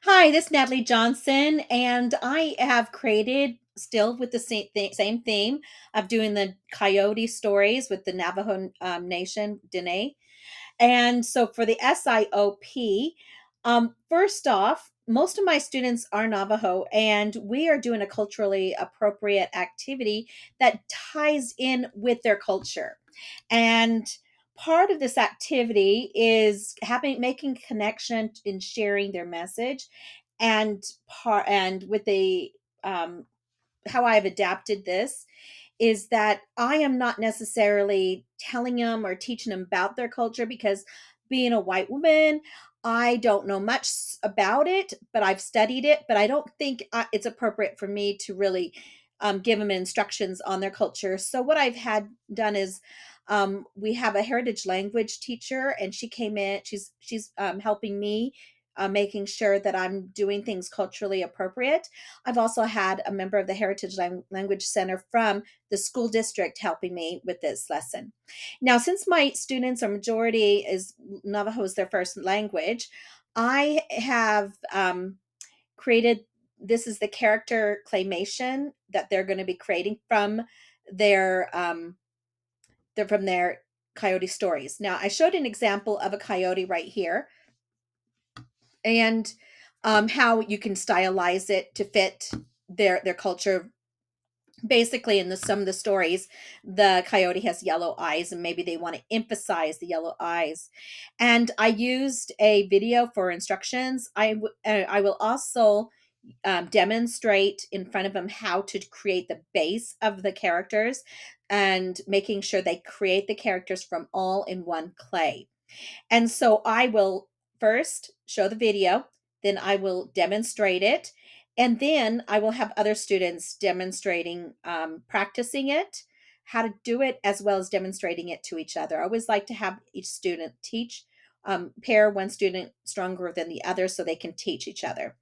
Hi, this is Natalie Johnson, and I have created still with the same theme of doing the coyote stories with the Navajo Nation, Dene. And so for the SIOP, first off, most of my students are Navajo, and we are doing a culturally appropriate activity that ties in with their culture. And part of this activity is having making connection in sharing their message, and with the um, how I've adapted this is that I am not necessarily telling them or teaching them about their culture because being a white woman, I don't know much about it, but I've studied it. But I don't think it's appropriate for me to really give them instructions on their culture. So what I've had done is we have a heritage language teacher, and she came in. She's helping me. Making sure that I'm doing things culturally appropriate. I've also had a member of the Heritage Language Center from the school district helping me with this lesson. Now, since my students are majority is Navajo is their first language, I have created this is the character claymation that they're going to be creating from their their coyote stories. Now, I showed an example of a coyote right here, and how you can stylize it to fit their culture. Basically, in some of the stories, the coyote has yellow eyes, and maybe they want to emphasize the yellow eyes. And I used a video for instructions. I will also demonstrate in front of them how to create the base of the characters, and making sure they create the characters from all in one clay. And so I will first show the video, then I will demonstrate it, and then I will have other students demonstrating, practicing it, how to do it, as well as demonstrating it to each other. I always like to have each student teach, pair one student stronger than the other so they can teach each other.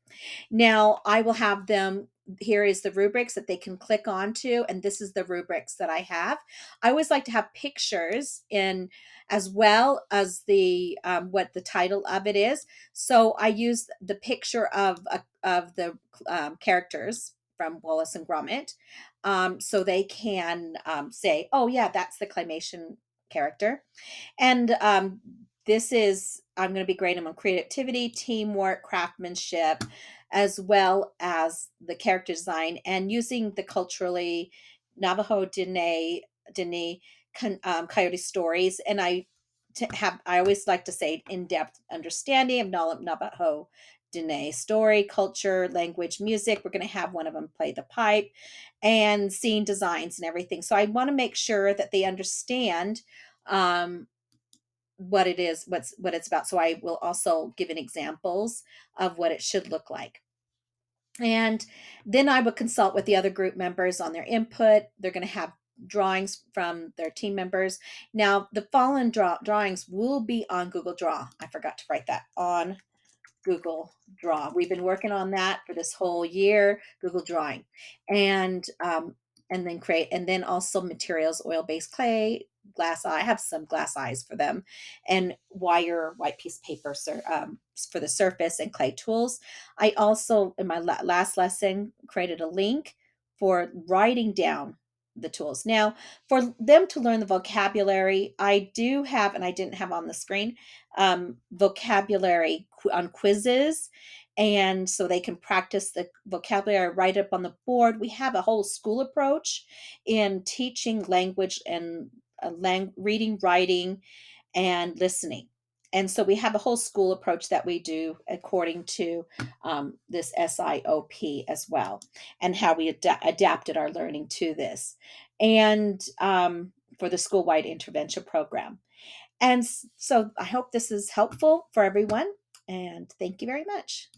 Now, I will have them here is the rubrics that they can click onto, and this is the rubrics that I have. I always like to have pictures in as well as the what the title of it is. So I use the picture of the characters from Wallace and Gromit, so they can say, "Oh yeah, that's the claymation character." And this is I'm going to be grading them on creativity, teamwork, craftsmanship, as well as the character design, and using the culturally Navajo Dene Coyote stories. And I always like to say in depth understanding of Navajo Dene story, culture, language, music. We're going to have one of them play the pipe, and scene designs and everything. So I want to make sure that they understand um, what it is, what it's about. So I will also give an examples of what it should look like. And then I would consult with the other group members on their input. They're going to have drawings from their team members. Now, the fallen drawings will be on Google Draw. I forgot to write that on Google Draw. We've been working on that for this whole year, Google Drawing, and then create, and then also materials, oil-based clay, glass eye. I have some glass eyes for them, and white piece of paper for the surface, and clay tools. I also, in my last lesson, created a link for writing down the tools. Now, for them to learn the vocabulary, I do have, and I didn't have on the screen, vocabulary on quizzes, and so they can practice the vocabulary right up on the board. We have a whole school approach in teaching language and reading, writing, and listening. And so we have a whole school approach that we do according to this SIOP as well, and how we adapted our learning to this, and for the school wide intervention program. And so I hope this is helpful for everyone. And thank you very much.